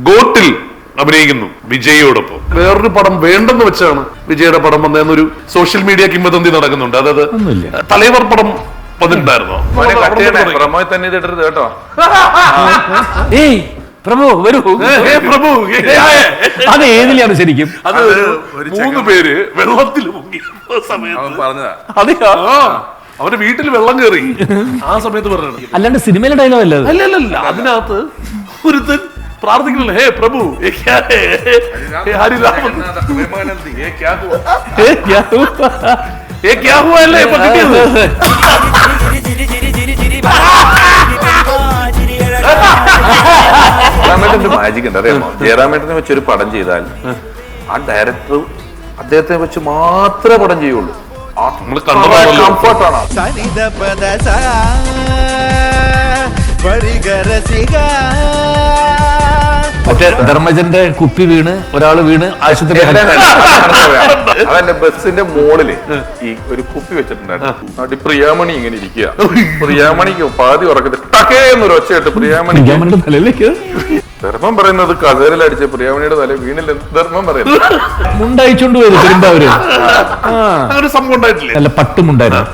ഗോട്ടിൽ അഭിനയിക്കുന്നു വിജയോടൊപ്പം. വേറൊരു പടം വേണ്ടെന്ന് വെച്ചാണ് വിജയുടെ പടം വന്നതെന്നൊരു സോഷ്യൽ മീഡിയ കിംവദന്തി നടക്കുന്നുണ്ട്. അതായത് തലൈവർ പടം വന്നിട്ടുണ്ടായിരുന്നോ? പ്രമോയ് തന്നെ ഇതിട്ടരുത് കേട്ടോ. പ്രഭു വരൂ. പ്രഭു അത് ഏതിലാണ് ശരിക്കും? അത് 3 പേര് വെള്ളത്തിൽ മുങ്ങി സമയത്ത് പറഞ്ഞതാ. അതെയോ? അവന്റെ വീട്ടിൽ വെള്ളം കയറി ആ സമയത്ത് പറഞ്ഞത്. അല്ലാണ്ട് സിനിമയിലെ ഡയലോഗ് അല്ല. അല്ലല്ല, അതിനകത്ത് ഒരുത്തൻ പ്രാർത്ഥിക്കുന്നില്ല, ഹേ പ്രഭു അല്ലേ ഇപ്പൊ കിട്ടിയത്. ജയറാമേട്ടന്റെ മാജിക് ഉണ്ട് അറിയാമോ? ജയറാമേട്ടനെ വെച്ച് ഒരു പടം ചെയ്താൽ ആ ഡയറക്ടർ അദ്ദേഹത്തെ വെച്ച് മാത്രമേ പടം ചെയ്യുള്ളൂ. കംഫർട്ടാണ്. മറ്റേ ധർമ്മജന്റെ കുപ്പി വീണ് ഒരാള് വീണ് ആശുപത്രി. അതല്ല, ബസ്സിന്റെ മോളില് ഈ ഒരു കുപ്പി വെച്ചിട്ടുണ്ടായിരുന്നു. അടി പ്രിയാമണി ഇങ്ങനെ ഇരിക്കുക. പ്രിയാമണിക്ക് പാതി ഉറക്കത്തിൽ ടക്കേ എന്നൊരു ഒച്ചയായിട്ട് പ്രിയാമണിക്ക് തലയിലേക്ക് ധർമ്മം പറയുന്നത് കസേരയിലടിച്ച് പ്രിയാമണിയുടെ തല വീണില്ല. ധർമ്മം പറയുന്നത് മുണ്ടയച്ചോണ്ട് വരും തിരുമ്പാവര്. അങ്ങനെ സംഭവം ഉണ്ടായിട്ടില്ലേ? നല്ല പട്ടുമുണ്ടായിരുന്നു.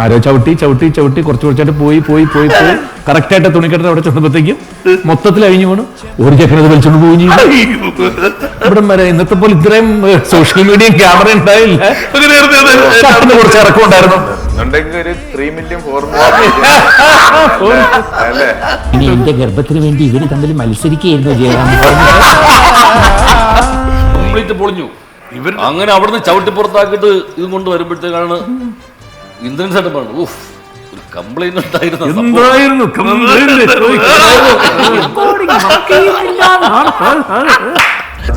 ആരോ ചവിട്ടി ചവിട്ടി ചവിട്ടി കുറച്ച് കുറച്ചായിട്ട് പോയി പോയി പോയി പോയി കറക്റ്റ് ആയിട്ട് തുണിക്കെട്ടിന് അവിടെ ചെന്നപ്പോഴത്തേക്കും മൊത്തത്തിൽ അഴിഞ്ഞു പോണു. ഒരു ചെക്കനത് വലിച്ചോണ്ട് പോയി. ഇവിടെ വരെ ഇന്നത്തെ പോലെ ഇത്രയും സോഷ്യൽ മീഡിയ ക്യാമറ ഉണ്ടായില്ല. കുറച്ച് ഇറക്കം ഉണ്ടായിരുന്നു. ഒരു 3 മില്യൺ അല്ലേ? ഇനി എന്റെ ഗർഭത്തിന് വേണ്ടി ഇവര് തമ്മിൽ മത്സരിക്കുകയായിരുന്നു ജയറാം. കംപ്ലീറ്റ് പൊളിഞ്ഞു. ഇവർ അങ്ങനെ അവിടുന്ന് ചവിട്ടി പുറത്താക്കിയിട്ട് ഇത് കൊണ്ട് വരുമ്പോഴത്തേക്കാണ് ഇന്ദ്രൻ സാർ പറഞ്ഞു, ഒരു കംപ്ലൈന്റ് ഉണ്ടായിരുന്നു.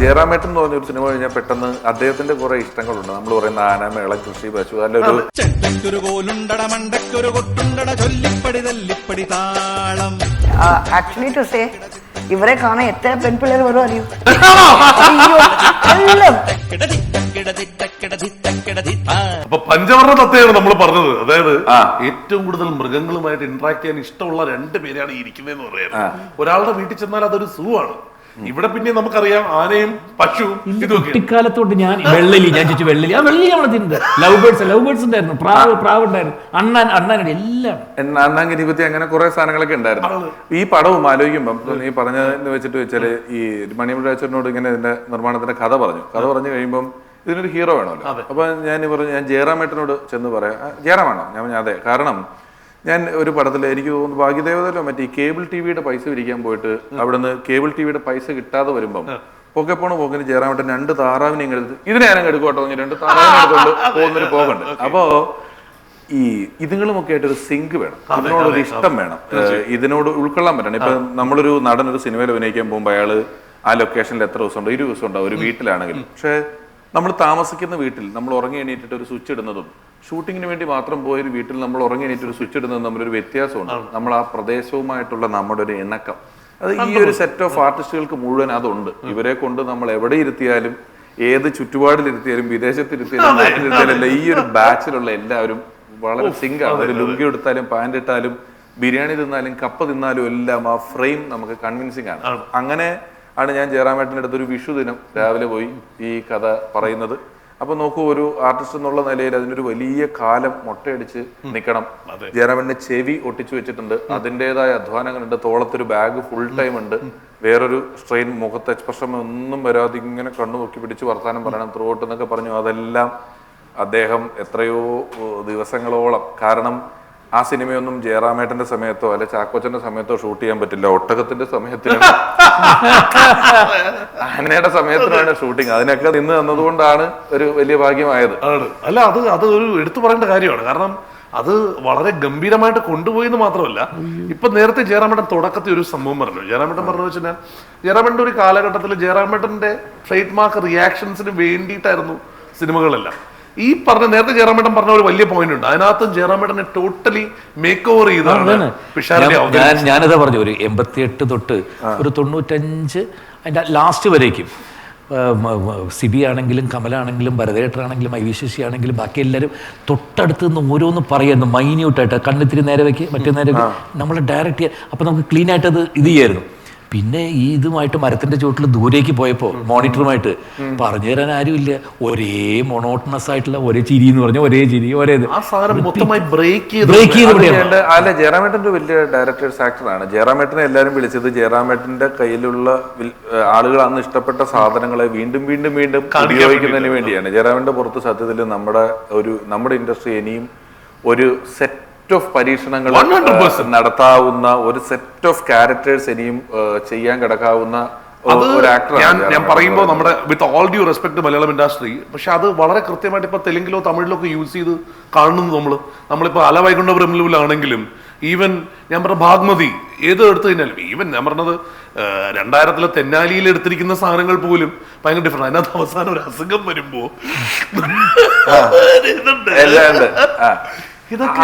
ജയറാമേട്ടൻ എന്ന് പറഞ്ഞ ഒരു സിനിമ കഴിഞ്ഞാൽ പെട്ടെന്ന് അദ്ദേഹത്തിന്റെ കുറെ ഇഷ്ടങ്ങളുണ്ട്. നമ്മൾ പറയുന്ന ആന, മേളം, കൃഷി, പശു, അല്ലൊരു ആക്ച്വലി ടു സേ ഇവരെ കാണാൻ എത്ര പെൺപിള്ളേർ വരും അറിയൂ. അപ്പൊ പഞ്ചവർണ്ണ തത്തയാണ് നമ്മൾ പറഞ്ഞത്. അതായത് ഏറ്റവും കൂടുതൽ മൃഗങ്ങളുമായിട്ട് ഇന്ററാക്ട് ചെയ്യാൻ ഇഷ്ടമുള്ള 2 പേരാണ് ഈ ഇരിക്കുന്നതെന്ന് പറയുന്നത്. ഒരാളുടെ വീട്ടിൽ ചെന്നാൽ അതൊരു സൂ ആണ്. ഇവിടെ പിന്നെ നമുക്കറിയാം ആനയും പശുവും ഇതൊക്കെ. കുട്ടിക്കാലത്തോട്ട് ഞാൻ വെള്ളലി, ഞാൻ ചോദിച്ചു വെള്ളലി, ആ വെള്ളലി നമ്മളെ തിന്നത്. ലവ് ബേർഡ്സ് ഉണ്ടായിരുന്നു, പ്രാവ് ഉണ്ടായിരുന്നു, അണ്ണാനുണ്ട്, എല്ലാം. അണ്ണാങ്കിരിപത്തി അങ്ങനെ കുറെ സാധനങ്ങളൊക്കെ ഉണ്ടായിരുന്നു. ഈ പടവും ആലോചിക്കുമ്പം ഈ പറഞ്ഞതെന്ന് വെച്ചിട്ട് വെച്ചാല് ഈ മണിയമ്മ രാജേശ്വരനോട് ഇങ്ങനെ ഇതിന്റെ നിർമ്മാണത്തിന്റെ കഥ പറഞ്ഞു കഴിയുമ്പം ഇതിനൊരു ഹീറോ വേണമല്ലോ. അപ്പൊ ഞാൻ ജയറാമേട്ടനോട് ചെന്ന് പറയാം, ജയറാമാണോ? ഞാൻ അതെ. കാരണം ഞാൻ ഒരു പടത്തിൽ എനിക്ക് തോന്നുന്നു ഭാഗ്യദേവതയിലോ മറ്റേ കേബിൾ ടിവിയുടെ പൈസ പിരിക്കാൻ പോയിട്ട് അവിടുന്ന് കേബിൾ ടിവിയുടെ പൈസ കിട്ടാതെ വരുമ്പം പോക്കിന് ജയറാമേട്ടൻ 2 താറാവിനെയും എടുത്ത് ഇതിനെ ഞാനങ്ങ് എടുക്കോട്ടോ, 2 താറാവിനെ എടുത്തോണ്ട് പോകുന്നൊരു പോകണ്ട്. അപ്പോ ഈ ഇതുങ്ങളുമൊക്കെ ആയിട്ടൊരു സിങ്ക് വേണം, ഇതിനോടൊരു ഇഷ്ടം വേണം, ഇതിനോട് ഉൾക്കൊള്ളാൻ പറ്റണം. ഇപ്പൊ നമ്മളൊരു നടൻ ഒരു സിനിമയിൽ അഭിനയിക്കാൻ പോകുമ്പോൾ അയാള് ആ ലൊക്കേഷനിൽ എത്ര ദിവസം ഉണ്ടോ, 20 ദിവസം ഉണ്ടാവും ഒരു വീട്ടിലാണെങ്കിൽ. പക്ഷെ നമ്മൾ താമസിക്കുന്ന വീട്ടിൽ നമ്മൾ ഉറങ്ങി എണീറ്റിട്ട് ഒരു സ്വിച്ച് ഇടുന്നതും ഷൂട്ടിങ്ങിന് വേണ്ടി മാത്രം പോയൊരു വീട്ടിൽ നമ്മൾ ഉറങ്ങി എണീറ്റ് ഒരു സ്വിച്ച് ഇടുന്നതും തമ്മിലൊരു വ്യത്യാസമുണ്ട്. നമ്മൾ ആ പ്രദേശവുമായിട്ടുള്ള നമ്മുടെ ഒരു ഇണക്കം, അത് ഈ ഒരു സെറ്റ് ഓഫ് ആർട്ടിസ്റ്റുകൾക്ക് മുഴുവൻ അതുണ്ട്. ഇവരെ കൊണ്ട് നമ്മൾ എവിടെ ഇരുത്തിയാലും, ഏത് ചുറ്റുപാടിലിരുത്തിയാലും, വിദേശത്തിരുത്തിയാലും, നാട്ടിലിരുത്തിയാലും ഈ ഒരു ബാച്ചിലുള്ള എല്ലാവരും വളരെ സിങ്കാണ്. ഒരു ലുങ്കി എടുത്താലും പാൻറ് ഇട്ടാലും ബിരിയാണി തിന്നാലും കപ്പ തിന്നാലും എല്ലാം ആ ഫ്രെയിം നമുക്ക് കൺവിൻസിങ് ആണ്. അങ്ങനെ ആണ് ഞാൻ ജയറാമേട്ടൻ്റെ അടുത്ത് ഒരു വിഷു ദിനം രാവിലെ പോയി ഈ കഥ പറയുന്നത്. അപ്പൊ നോക്കൂ, ഒരു ആർട്ടിസ്റ്റ് എന്നുള്ള നിലയിൽ അതിനൊരു വലിയ കാലം മൊട്ടയടിച്ച് നിൽക്കണം. ജയറാമേട്ടന്റെ ചെവി ഒട്ടിച്ചു വെച്ചിട്ടുണ്ട്, അതിൻ്റെതായ അധ്വാനങ്ങളുണ്ട്. തോളത്തൊരു ബാഗ് ഫുൾ ടൈം ഉണ്ട്. വേറൊരു സ്ട്രെയിൻ, മുഖത്ത് എക്സ്പ്രഷൻ ഒന്നും വരാതെ ഇങ്ങനെ കണ്ണു നോക്കി പിടിച്ച് വർത്താനം പറയണം ത്രൂഔട്ട് എന്നൊക്കെ പറഞ്ഞു. അതെല്ലാം അദ്ദേഹം എത്രയോ ദിവസങ്ങളോളം, കാരണം ആ സിനിമയൊന്നും ജയറാമേട്ടന്റെ സമയത്തോ അല്ലെ ചാക്കോച്ചന്റെ സമയത്തോ ഷൂട്ട് ചെയ്യാൻ പറ്റില്ല. ഒട്ടകത്തിന്റെ സമയത്തിനാണ്, ആനയുടെ സമയത്തിനാണ് ഷൂട്ടിങ്. അതിനൊക്കെ നിന്ന് തന്നതുകൊണ്ടാണ് ഒരു വലിയ ഭാഗ്യമായത്. അല്ല, അത് ഒരു എടുത്തു പറയേണ്ട കാര്യമാണ്. കാരണം അത് വളരെ ഗംഭീരമായിട്ട് കൊണ്ടുപോയെന്ന് മാത്രമല്ല, ഇപ്പൊ നേരത്തെ ജയറാമേട്ടൻ തുടക്കത്തിൽ ഒരു സംഭവം പറഞ്ഞു. ജയറാമേട്ടൻ പറഞ്ഞു വെച്ചാൽ ജയറാമേട്ടന്റെ ഒരു കാലഘട്ടത്തിൽ ജയറാമേട്ടന്റെ ട്രേഡ് മാർക്ക് റിയാക്ഷൻസിന് വേണ്ടിയിട്ടായിരുന്നു സിനിമകളെല്ലാം. ഈ പറഞ്ഞ നേരത്തെ ജയറാമേട്ടൻ പറഞ്ഞ ഒരു വലിയ പോയിന്റ് ഉണ്ട്. അതിനകത്തും ജയറാമേട്ടനെ ടോട്ടലി മേക്ക് ഓവർ ചെയ്താണ്. ഞാനതാ പറഞ്ഞു, ഒരു 88 തൊട്ട് ഒരു 95 അതിന്റെ ലാസ്റ്റ് വരേക്കും സിബി ആണെങ്കിലും കമലാണെങ്കിലും ഭരതേട്ടറാണെങ്കിലും ഐവിശേഷി ആണെങ്കിലും ബാക്കി എല്ലാവരും തൊട്ടടുത്ത് നിന്ന് ഓരോന്ന് പറയുന്നു മൈന്യൂട്ടായിട്ട്. കണ്ണിത്തിരി നേരെ വെക്ക്, മറ്റേ നേരെ നമ്മൾ ഡയറക്റ്റ് ചെയ്യാൻ. അപ്പം നമുക്ക് ക്ലീൻ ആയിട്ട് അത് ഇത് ചെയ്യായിരുന്നു. പിന്നെ ഈ ഇതുമായിട്ട് മരത്തിന്റെ ചുവട്ടിൽ ദൂരേക്ക് പോയപ്പോ മോണിറ്ററുമായിട്ട് പറഞ്ഞു തരാൻ ആരുമില്ല. ഒരേ മൊണോട്ടണസ് ആയിട്ടുള്ള ഒരേ ചിരി എന്ന് പറഞ്ഞ ഒരേ ചിരി ഒരേ ആ സാധനം മൊത്തമായി ബ്രേക്ക് അല്ല, ജയറാമേട്ടൻ്റെ വലിയ ഡയറക്ടേഴ്സ് ആക്ടറാണ്. ജയറാമേട്ടനെ എല്ലാവരും വിളിച്ചത് ജയറാമേട്ടന്റെ കയ്യിലുള്ള ആളുകൾ അന്ന് ഇഷ്ടപ്പെട്ട സാധനങ്ങളെ വീണ്ടും വീണ്ടും വീണ്ടും ഉപയോഗിക്കുന്നതിന് വേണ്ടിയാണ്. ജയറാമേട്ടന്റെ പുറത്ത് സത്യത്തിൽ നമ്മുടെ ഇൻഡസ്ട്രി ഇനിയും ഒരു സെറ്റ് ഓഫ് പരീക്ഷണങ്ങൾ നടത്താവുന്ന, ഒരു സെറ്റ് ഓഫ് ക്യാരക്ടേഴ്സ് ഇനിയും ചെയ്യാൻ കിടക്കാവുന്ന ഒരു ആക്ടറാണ്. ഞാൻ പറയുമ്പോൾ നമ്മുടെ with all due respect Malayalam industry, പക്ഷെ അത് വളരെ കൃത്യമായിട്ട് ഇപ്പൊ തെലുങ്കിലോ തമിഴിലോ ഒക്കെ യൂസ് ചെയ്ത് കാണുന്നു. നമ്മളിപ്പോ അല വൈകുണ്ഠ ബ്രഹ്മലുവിലാണെങ്കിലും ഈവൻ ഞാൻ പറഞ്ഞ ഭാഗ്മതി ഏത് എടുത്തു കഴിഞ്ഞാലും, ഈവൻ ഞാൻ പറഞ്ഞത് 2000 തെന്നാലിയിൽ എടുത്തിരിക്കുന്ന സാധനങ്ങൾ പോലും ഭയങ്കര ഡിഫറെന്റ്. അതിനകത്ത് അവസാനം ഒരു അസുഖം വരുമ്പോ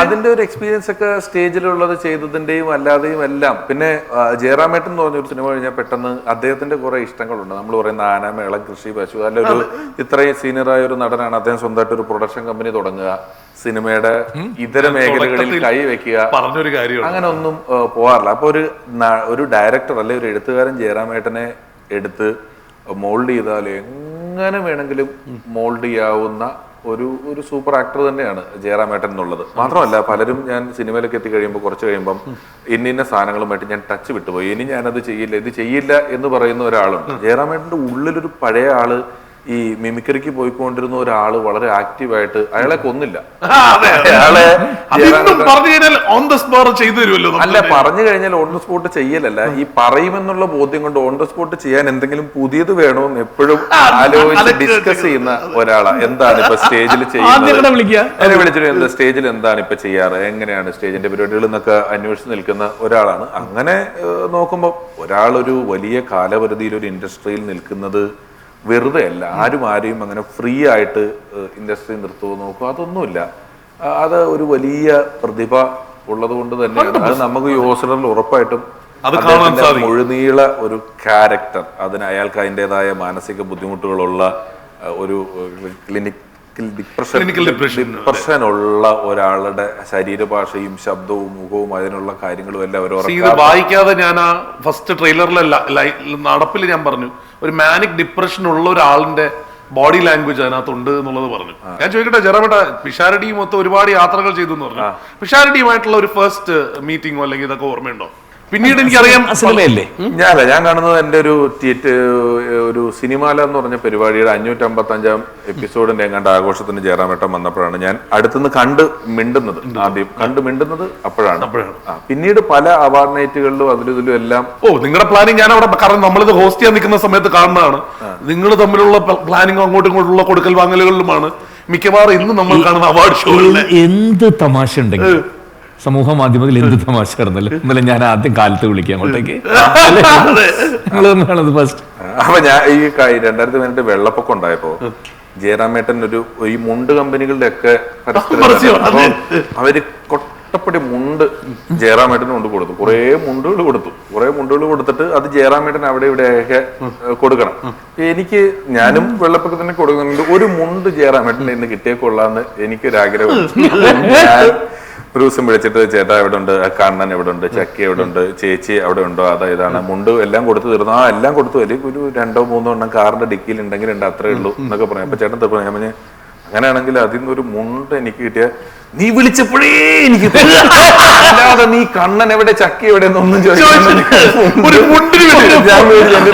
അതിന്റെ ഒരു എക്സ്പീരിയൻസ് ഒക്കെ സ്റ്റേജിലുള്ളത് ചെയ്തതിന്റെയും അല്ലാതെയും എല്ലാം. പിന്നെ ജയറാമേട്ടൻ എന്ന് പറഞ്ഞൊരു സിനിമ കഴിഞ്ഞാൽ പെട്ടെന്ന് അദ്ദേഹത്തിന്റെ കുറെ ഇഷ്ടങ്ങളുണ്ട്. നമ്മൾ പറയുന്ന ആന, മേളം, കൃഷി, പശു, അല്ലൊരു ഇത്രയും സീനിയറായ ഒരു നടനാണ് അദ്ദേഹം സ്വന്തമായിട്ട് ഒരു പ്രൊഡക്ഷൻ കമ്പനി തുടങ്ങുക, സിനിമയുടെ ഇതര മേഖലകളിൽ കൈവയ്ക്കുക, പറഞ്ഞൊരു കാര്യം അങ്ങനെ ഒന്നും പോകാറില്ല. അപ്പൊ ഒരു ഡയറക്ടർ അല്ലെ ഒരു എഴുത്തുകാരൻ ജയറാമേട്ടനെ എടുത്ത് മോൾഡ് ചെയ്താൽ എങ്ങനെ വേണമെങ്കിലും മോൾഡ് ചെയ്യാവുന്ന ഒരു സൂപ്പർ ആക്ടർ തന്നെയാണ് ജയറാമേട്ടൻ എന്നുള്ളത്. മാത്രമല്ല പലരും ഞാൻ സിനിമയിലൊക്കെ എത്തിക്കഴിയുമ്പോൾ കുറച്ച് കഴിയുമ്പം ഇന്ന സാധനങ്ങളുമായിട്ട് ഞാൻ ടച്ച് വിട്ടുപോയി, ഇനി ഞാനത് ചെയ്യില്ല, ഇത് ചെയ്യില്ല എന്ന് പറയുന്ന ഒരാളുണ്ട്. ജയറാമേട്ടന്റെ ഉള്ളിലൊരു പഴയ ആള് ഈ മിമിക്രിക്ക് പോയിക്കൊണ്ടിരുന്ന ഒരാള് വളരെ ആക്റ്റീവായിട്ട് അയാളെ കൊന്നില്ല. അയാളെ അല്ല, പറഞ്ഞു കഴിഞ്ഞാൽ ഓൺ ദ സ്പോട്ട് ചെയ്യലല്ല, ഈ പറയുമെന്നുള്ള ബോധ്യം കൊണ്ട് ഓൺ ദ സ്പോട്ട് ചെയ്യാൻ എന്തെങ്കിലും പുതിയത് വേണമെന്ന് എപ്പോഴും ആലോചിച്ച് ഡിസ്കസ് ചെയ്യുന്ന ഒരാളാ. എന്താണ് ഇപ്പൊ സ്റ്റേജിൽ ചെയ്യുന്നത്, എന്നെ വിളിച്ചിട്ട് സ്റ്റേജിൽ എന്താണ് ഇപ്പൊ ചെയ്യാറ്, എങ്ങനെയാണ് സ്റ്റേജിന്റെ പരിപാടികൾ എന്നൊക്കെ അന്വേഷിച്ച് നിൽക്കുന്ന ഒരാളാണ്. അങ്ങനെ നോക്കുമ്പോ ഒരാളൊരു വലിയ കാലപരിധിയിൽ ഒരു ഇൻഡസ്ട്രിയിൽ നിൽക്കുന്നത് വെറുതെ അല്ല. ആരെയും അങ്ങനെ ഫ്രീ ആയിട്ട് ഇൻഡസ്ട്രി നിർത്തുമോ നോക്കുക, അതൊന്നുമില്ല. അത് ഒരു വലിയ പ്രതിഭ ഉള്ളത് കൊണ്ട് തന്നെയാണ്. അത് നമുക്ക് ഈ ഹോസ്റ്റലിൽ ഉറപ്പായിട്ടും മുഴുനീള ഒരു ക്യാരക്ടർ, അതിന് അയാൾക്ക് അതിൻ്റെതായ മാനസിക ബുദ്ധിമുട്ടുകളുള്ള ഒരു ഡിപ്രഷൻ ഉള്ള ഒരാളുടെ ശരീരഭാഷയും ശബ്ദവും മുഖവും അതിനുള്ള കാര്യങ്ങളും എല്ലാം വായിക്കാതെ ഞാൻ ആ ഫസ്റ്റ് ട്രെയിലറിലെ നടപ്പിൽ ഞാൻ പറഞ്ഞു ഒരു മാനിക് ഡിപ്രഷൻ ഉള്ള ഒരാളിന്റെ ബോഡി ലാംഗ്വേജ് അതിനകത്തുണ്ട് എന്നുള്ളത് പറഞ്ഞു. ഞാൻ ചോദിക്കട്ടെ, ജെറമേട്ട പിഷാരടിയും മൊത്തം ഒരുപാട് യാത്രകൾ ചെയ്തു എന്ന് പറഞ്ഞു. പിഷാരടിയുമായിട്ടുള്ള ഒരു ഫസ്റ്റ് മീറ്റിംഗോ അല്ലെങ്കിൽ ഇതൊക്കെ ഓർമ്മയുണ്ടോ? പിന്നീട് എനിക്കറിയാം സിനിമയല്ലേ ഞാൻ കാണുന്നത് എന്റെ ഒരു സിനിമാല എന്ന് പറഞ്ഞ പരിപാടിയുടെ 555 എപ്പിസോഡിന്റെ എങ്ങാണ്ട് ആഘോഷത്തിന് ജയറാമേട്ടൻ വന്നപ്പോഴാണ് ഞാൻ അടുത്തുനിന്ന് കണ്ടു മിണ്ടുന്നത് അപ്പോഴാണ്. പിന്നീട് പല അവാർഡ് നൈറ്റുകളിലും അതിലും ഇതിലും എല്ലാം നിങ്ങളുടെ പ്ലാനിങ് ഞാൻ അവിടെ, കാരണം നമ്മളിത് ഹോസ്റ്റ് ചെയ്യാൻ നിൽക്കുന്ന സമയത്ത് കാണുന്നതാണ്. നിങ്ങൾ തമ്മിലുള്ള പ്ലാനിങ് അങ്ങോട്ടും ഇങ്ങോട്ടുള്ള കൊടുക്കൽ വാങ്ങലുകളിലുമാണ് മിക്കവാറും ഇന്ന് നമ്മൾ കാണുന്ന അവാർഡ് ഷോകളിൽ എന്ത് തമാശ ഉണ്ടെങ്കിൽ സമൂഹ മാധ്യമത്തിൽ എന്ത് തമാശ കിടന്നല്ലോ. ഇന്നലെ ഞാൻ ആദ്യം കാലത്ത് വിളിക്കാം അങ്ങോട്ടേക്ക്. അപ്പൊ ഞാൻ ഈ 2018 വെള്ളപ്പൊക്കം ഉണ്ടായപ്പോ ജയറാമേട്ടൻ ഈ മുണ്ട് കമ്പനികളുടെ ഒക്കെ അവര് കൊട്ടപ്പടി മുണ്ട് ജയറാമേട്ടന് കൊണ്ട് കൊടുത്തു. കുറെ മുണ്ടുകൾ കൊടുത്തിട്ട് അത് ജയറാമേട്ടൻ അവിടെ ഇവിടെയൊക്കെ കൊടുക്കണം. എനിക്ക് ഞാനും വെള്ളപ്പൊക്കത്തിന് കൊടുക്കുന്നുണ്ട്. ഒരു മുണ്ട് ജയറാമേട്ടൻ ഇന്ന് കിട്ടിയേക്കൊള്ളാന്ന് എനിക്കൊരാഗ്രഹം. ഒരു ദിവസം വിളിച്ചിട്ട് ചേട്ടാ എവിടെ ഉണ്ട്, കണ്ണൻ എവിടെ ഉണ്ട്, ചക്കി എവിടെ ഉണ്ട്, ചേച്ചി അവിടെ ഉണ്ടോ, ഇതാണ് മുണ്ട് എല്ലാം കൊടുത്തു തീർന്നു. എല്ലാം കൊടുത്തു. അല്ലെങ്കിൽ ഒരു 2-3 എണ്ണം കാറിന്റെ ഡിക്കിയിൽ ഉണ്ടെങ്കിൽ അത്രേ ഉള്ളൂ എന്നൊക്കെ പറയാം. അപ്പൊ ചേട്ടൻ തപ്പ ഞാൻ പറഞ്ഞ അങ്ങനെയാണെങ്കിൽ അതിൽ നിന്നൊരു മുണ്ട് എനിക്ക് കിട്ടിയ നീ വിളിച്ചപ്പോഴേ എനിക്ക് അല്ലാതെ നീ കണ്ണൻ എവിടെ ചക്കി എവിടെ എന്നൊന്നും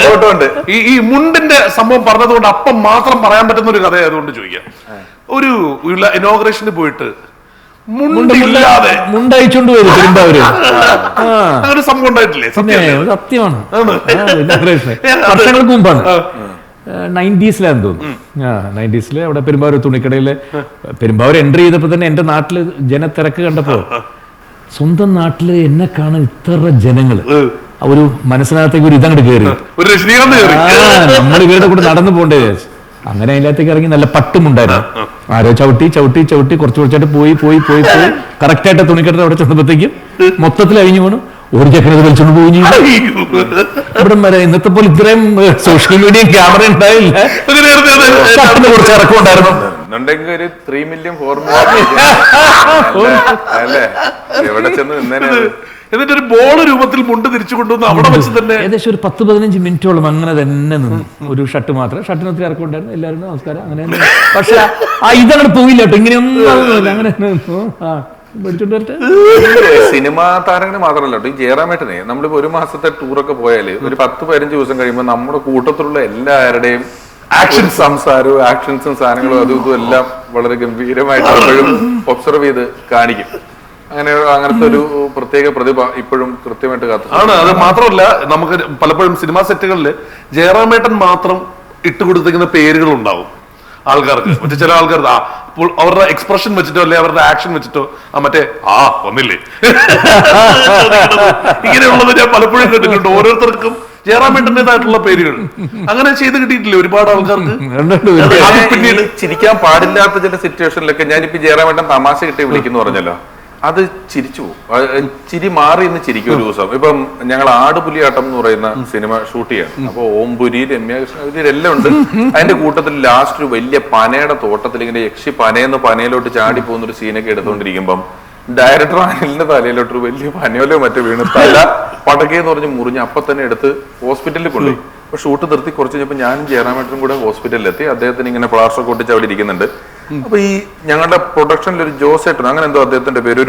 ഫോട്ടോ ഉണ്ട്. ഈ മുണ്ടിന്റെ സംഭവം പറഞ്ഞതുകൊണ്ട് അപ്പം മാത്രം പറയാൻ പറ്റുന്ന ഒരു കഥയായതുകൊണ്ട് ചോദിക്കാം. ഒരു ഇനോഗ്രേഷന് പോയിട്ട് മുണ്ടില്ലാതെ മുണ്ടയച്ചോണ്ട് വരും പെരുമ്പാവൂര്. അങ്ങനെ സംഭവം ഉണ്ടായിട്ടില്ലേ? സത്യമാണ്. വർഷങ്ങൾക്ക് മുമ്പാണ്, 90s തോന്നുന്നു. 90s അവിടെ പെരുമ്പാവൂർ തുണിക്കടയില് പെരുമ്പാവൂർ എൻട്രി ചെയ്തപ്പോ തന്നെ എന്റെ നാട്ടില് ജനത്തിരക്ക് കണ്ടപ്പോ സ്വന്തം നാട്ടില് എന്നെ കാണാൻ ഇത്ര ജനങ്ങള് ഒരു മനസ്സിനകത്തേക്ക് ഒരു ഇതങ്ങോട്ട് കയറി. നമ്മൾ ഇവരുടെ കൂടെ നടന്നു പോണ്ടേ. അങ്ങനെ അതിനകത്തേക്ക് ഇറങ്ങി നല്ല പട്ടുമുണ്ടായിരുന്നു. ആരോ ചവിട്ടി കുറച്ചായിട്ട് പോയി കറക്റ്റായിട്ട് തുണിക്കെട്ടിട്ട് അവിടെ ചെന്നപ്പോഴത്തേക്കും മൊത്തത്തിൽ അഴിഞ്ഞു പോണു. ഒരു ചെക്കനത് വലിച്ചോണ്ട് പോയി. ഇവിടെ വരെ ഇന്നത്തെ പോലെ ഇത്രയും സോഷ്യൽ മീഡിയ ക്യാമറ ഉണ്ടായില്ല. കുറച്ച് ഇറക്കം ഉണ്ടായിരുന്നു. 3 million 4 million അല്ലേ എവിടെ ചെന്ന് നിന്നേനെ. എന്നിട്ട് ഒരു ബോൾ രൂപത്തിൽ മുണ്ട് തിരിച്ചു കൊണ്ടുവന്ന് അവിടെ വെച്ച് തന്നെ ഏകദേശം ഒരു 10-15 മിനിറ്റോളം അങ്ങനെ തന്നെ നിന്നു. ഒരു ഷർട്ട് മാത്രം, ഷർട്ടിന് ഒത്തിരി ഇറക്കമുണ്ടായിരുന്നു. എല്ലാവരും നമസ്കാരം അങ്ങനെ തന്നെ. പക്ഷെ ഇതങ്ങനെ പോയില്ല കേട്ടോ, ഇങ്ങനെയൊന്നും അങ്ങനെ നിന്നു. സിനിമാ താരങ്ങൾ മാത്രമല്ല കേട്ടോ, ഈ ജയറാമേട്ടനെ നമ്മളിപ്പോ ഒരു മാസത്തെ ടൂറൊക്കെ പോയാല് ഒരു 10-15 ദിവസം കഴിയുമ്പോൾ നമ്മുടെ കൂട്ടത്തിലുള്ള എല്ലാവരുടെയും ആക്ഷൻ സംസാരവും ആക്ഷൻസും സാധനങ്ങളും അതും ഇതും എല്ലാം വളരെ ഗംഭീരമായിട്ട് എപ്പോഴും ഒബ്സർവ് ചെയ്ത് കാണിക്കും. അങ്ങനത്തെ ഒരു പ്രത്യേക പ്രതിഭ ഇപ്പോഴും കൃത്യമായിട്ട് ആണ്. അത് മാത്രമല്ല, നമുക്ക് പലപ്പോഴും സിനിമാ സെറ്റുകളിൽ ജയറാമേട്ടൻ മാത്രം ഇട്ടുകൊടുത്തിരിക്കുന്ന പേരുകൾ ഉണ്ടാവും ആൾക്കാർക്ക്. മറ്റേ ചില ആൾക്കാർ അവരുടെ എക്സ്പ്രഷൻ വെച്ചിട്ടോ അല്ലെ അവരുടെ ആക്ഷൻ വെച്ചിട്ടോ മറ്റേ വന്നില്ലേ ഇങ്ങനെയുള്ളത് ഞാൻ പലപ്പോഴും കേട്ടിട്ടുണ്ട്. ഓരോരുത്തർക്കും ജയറാമേട്ടൻ്റെതായിട്ടുള്ള പേരുകൾ അങ്ങനെ ചെയ്ത് കിട്ടിയിട്ടില്ലേ ഒരുപാട് ആൾക്കാർക്ക്. പിന്നീട് ചിരിക്കാൻ പാടില്ലാത്ത ചില സിറ്റുവേഷനിലൊക്കെ ഞാനിപ്പോ ജയറാമേട്ടൻ തമാശ കിട്ടി വിളിക്കുന്നു പറഞ്ഞല്ലോ, അത് ചിരിച്ചു പോകും. ചിരി മാറി ഇന്ന് ചിരിക്കും ഒരു ദിവസം. ഇപ്പം ഞങ്ങൾ ആടുപുലിയാട്ടം എന്ന് പറയുന്ന സിനിമ ഷൂട്ട് ചെയ്യണം. അപ്പൊ ഓംപുരി, രമ്യ എല്ലാം ഉണ്ട്. അതിന്റെ കൂട്ടത്തിൽ ലാസ്റ്റ് ഒരു വലിയ പനയുടെ തോട്ടത്തിൽ ഇങ്ങനെ യക്ഷി പനയിലോട്ട് ചാടി പോകുന്ന ഒരു സീനൊക്കെ എടുത്തുകൊണ്ടിരിക്കുമ്പം ഡയറക്ടർ അനിലിന്റെ തലയിലോട്ട് ഒരു വലിയ പനയോലോ മറ്റോ വീണ് തല പടക്കേന്ന് പറഞ്ഞ് മുറിഞ്ഞ് അപ്പൊ തന്നെ എടുത്ത് ഹോസ്പിറ്റലിൽ കൊണ്ടുപോയി. അപ്പൊ ഷൂട്ട് നിർത്തി കുറച്ച് കഴിഞ്ഞപ്പോൾ ഞാനും ജയറാമേട്ടനും കൂടെ ഹോസ്പിറ്റലിലെത്തി. അദ്ദേഹത്തിന് ഇങ്ങനെ പ്ലാസ്റ്റർ കൊട്ടിച്ച് അവിടെ ഇരിക്കുന്നുണ്ട്. അപ്പൊ ഈ ഞങ്ങളുടെ പ്രൊഡക്ഷനിൽ ഒരു ജോസേട്ടൻ അങ്ങനെ എന്തോ അദ്ദേഹത്തിന്റെ പേര്,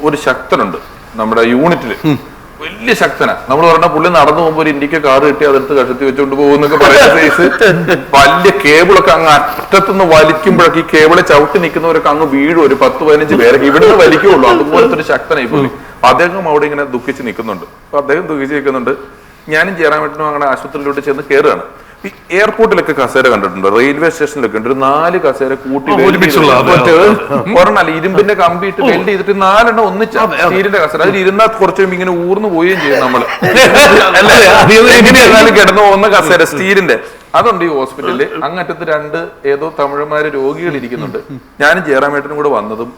ഒരു ശക്തനുണ്ട് നമ്മുടെ യൂണിറ്റില്, വലിയ ശക്തനാ. നമ്മൾ പറഞ്ഞ പുള്ളി നടന്നു പോകുമ്പോ ഒരു ഇന്ത്യക്ക് കാറ് കിട്ടി അതെടുത്ത് കഷത്തി വെച്ചുകൊണ്ട് പോകുന്നൊക്കെ പറയുന്ന സൈസ് വലിയ കേബിളൊക്കെ അങ്ങ് അറ്റത്തുനിന്ന് വലിക്കുമ്പോഴൊക്കെ ഈ കേബിളെ ചവിട്ടി നിൽക്കുന്നവരൊക്കെ അങ്ങ് വീഴും. ഒരു 10-15 പേരൊക്കെ ഇവിടുന്ന് വലിക്കുള്ളൂ. അതുപോലത്തെ ഒരു ശക്തനായി പുള്ളി. അദ്ദേഹം അവിടെ ഇങ്ങനെ ദുഃഖിച്ച് നിൽക്കുന്നുണ്ട്. അപ്പൊ അദ്ദേഹം ദുഃഖിച്ച് നിൽക്കുന്നുണ്ട്. ഞാനും ജയറാമേട്ടനും അങ്ങനെ ആശുപത്രിയിലോട്ട് ചെന്ന് കയറുകയാണ്. ഈ എയർപോർട്ടിലൊക്കെ കസേര കണ്ടിട്ടുണ്ട്, റെയിൽവേ സ്റ്റേഷനിലൊക്കെ ഉണ്ട്. ഒരു 4 കസേര കൂട്ടി ഒരെണ്ണല്ല, ഇരുമ്പിന്റെ കമ്പിയിട്ട് വെൽഡ് ചെയ്തിട്ട് 4 ഒന്നിച്ച സ്റ്റീലിന്റെ കസേര. അതിൽ ഇരുന്നാൽ കുറച്ചും ഇങ്ങനെ ഊർന്നു പോവുകയും ചെയ്യും നമ്മള്. കിടന്നു പോകുന്ന കസേര സ്റ്റീലിന്റെ അതുണ്ട് ഈ ഹോസ്പിറ്റലില്. അങ്ങറ്റത്ത് 2 ഏതോ തമിഴന്മാര് രോഗികൾ ഇരിക്കുന്നുണ്ട്. ഞാനും ജയറാമേട്ടനും കൂടെ വന്നതും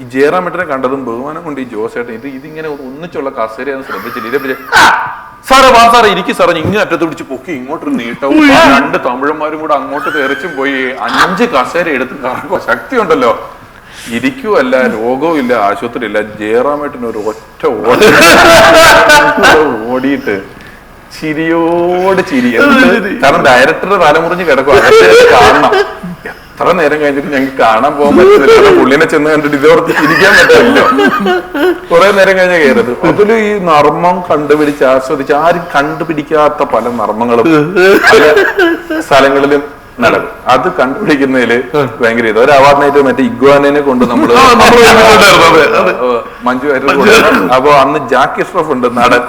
ഈ ജയറാമേട്ടനെ കണ്ടതും ബഹുമാനം കൊണ്ട് ഈ ജോസേട്ടൻ ഇതിങ്ങനെ ഒന്നിച്ചുള്ള കസേരയാന്ന് ശ്രദ്ധിച്ചില്ല. സാറേ വാ സാറേ ഇരിക്കും സാറേ, ഇങ്ങനെ അറ്റത്ത് പിടിച്ച് പൊക്കി ഇങ്ങോട്ടൊരു നീട്ടവും 2 തമിഴന്മാരും കൂടെ അങ്ങോട്ട് തെറിച്ചും പോയി 5 കസേര എടുത്ത് കറക്കോ. ശക്തി ഉണ്ടല്ലോ, ഇരിക്കുവല്ല, രോഗവും ഇല്ല, ആശുപത്രി ഇല്ല. ജയറാമേട്ടന് ഒരു ഒറ്റ ഓടിയിട്ട് ചിരിയോട് ചിരി. കാരണം ഡയറക്ടറുടെ തലമുറിഞ്ഞ് കിടക്കും, കാണണം. എത്ര നേരം കഴിഞ്ഞിട്ട് ഞങ്ങൾക്ക് കാണാൻ പോകാൻ പറ്റുന്നില്ല. പുള്ളിനെ ചെന്ന് കണ്ടിട്ട് ഇതോർത്ത് ചിരിക്കാൻ പറ്റില്ലല്ലോ. കുറെ നേരം കഴിഞ്ഞ കയറത്. അതില് ഈ നർമ്മം കണ്ടുപിടിച്ച് ആസ്വദിച്ച് ആരും കണ്ടുപിടിക്കാത്ത പല നർമ്മങ്ങളും പല സ്ഥലങ്ങളിലും നടക്കും. അത് കണ്ടുപിടിക്കുന്നതില് ഭയങ്കര ഒരു അവാർഡിനായിട്ട് മറ്റേ ഇഗ്വാനെ കൊണ്ട് നമ്മള് മഞ്ജു വാര്യർ. അപ്പൊ അന്ന് ജാക്കി ഷ്റഫ് ഉണ്ട് നടൻ.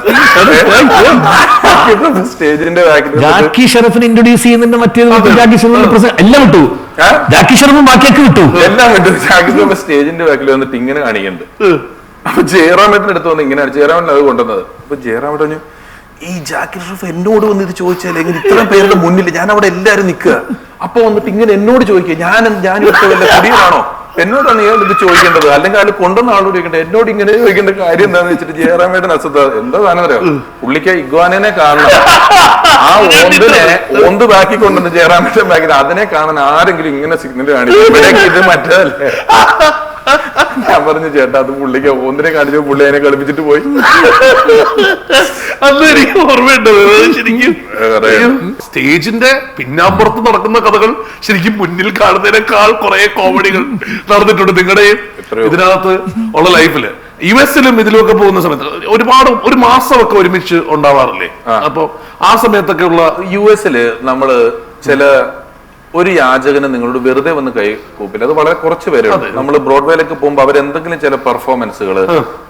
സ്റ്റേജിന്റെ ജാക്കി ഷറഫിനെ ഇൻട്രൊഡ്യൂസ് ചെയ്യുന്നുണ്ട്. മറ്റേത് ജാക്കി ഷറഫിന്റെ എല്ലാം വിട്ടു, ജാക്കി ഷറഫും ബാക്കിയൊക്കെ വിട്ടു, എല്ലാം വിട്ടു. ജാക്കി ഷറഫ് സ്റ്റേജിന്റെ ബാക്കിൽ വന്നിട്ട് ഇങ്ങനെ കാണിക്കുന്നുണ്ട്. അപ്പൊ ജയറാമേട്ടന്റെ അടുത്ത് വന്ന് ഇങ്ങനെയാണ് ജയറാമേട്ടൻ അത് കൊണ്ടുവന്നത്. അപ്പൊ ജയറാമേട്ടൻ പറഞ്ഞു, ഈ ജാക്കി ഷറഫ് എന്നോട് വന്ന് ഇത് ചോദിച്ചാൽ എങ്ങനെ ഇത്രയും പേരുടെ മുന്നിൽ ഞാൻ അവിടെ എല്ലാരും നിൽക്കുക, അപ്പൊ വന്നിട്ട് ഇങ്ങനെ എന്നോട് ചോദിക്കുക, ഞാൻ ഇവിടുത്തെ വല്ല കുടിയാണോ, എന്നോടാണ് ഇയാൾ ഇത് ചോദിക്കേണ്ടത്, അല്ലെങ്കിൽ അതിൽ കൊണ്ടുവന്ന ആളോട് ചോദിക്കേണ്ടത്, എന്നോട് ഇങ്ങനെ ചോദിക്കേണ്ട കാര്യം എന്താണെന്ന് വെച്ചിട്ട് ജയറാമേട്ടൻ അസത്ത എന്താ സാധനം അറിയാം, പുള്ളിക്ക് ഇഗ്വാനെ കാണണം. ആ ഓന്ത് ബാക്കി കൊണ്ടുവന്ന് ജയറാമേട്ടൻ ബാക്കി അതിനെ കാണാൻ ആരെങ്കിലും ഇങ്ങനെ സിഗ്നൽ കാണിക്കും. ഇത് മറ്റേതല്ലേ. ഞാൻ പറഞ്ഞു ചേട്ടാ അത് പുള്ളിക്ക് ഓന്തിനെ കാണിച്ചു, പുള്ളി അതിനെ കളിപ്പിച്ചിട്ട് പോയി. അന്ന് എനിക്ക് ഓർമ്മയുണ്ടത്. ശരിക്കും സ്റ്റേജിന്റെ പിന്നാമ്പുറത്ത് നടക്കുന്ന കഥകൾ ശരിക്കും മുന്നിൽ കാണുന്നതിനേക്കാൾ കുറെ കോമഡികൾ നടന്നിട്ടുണ്ട് നിങ്ങളുടെയും ഇതിനകത്ത് ഉള്ള ലൈഫില്. യുഎസിലും ഇതിലുമൊക്കെ പോകുന്ന സമയത്ത് ഒരുപാട് ഒരു മാസമൊക്കെ ഒരുമിച്ച് ഉണ്ടാവാറില്ലേ? അപ്പൊ ആ സമയത്തൊക്കെ ഉള്ള യുഎസില് നമ്മള് ചില ഒരു യാചകന് നിങ്ങളോട് വെറുതെ വന്ന് കൈ കൂപ്പില്ല. അത് വളരെ കുറച്ച് പേരുണ്ട്. നമ്മൾ ബ്രോഡ്വേയിലേക്ക് പോകുമ്പോൾ അവരെന്തെങ്കിലും ചില പെർഫോമൻസുകൾ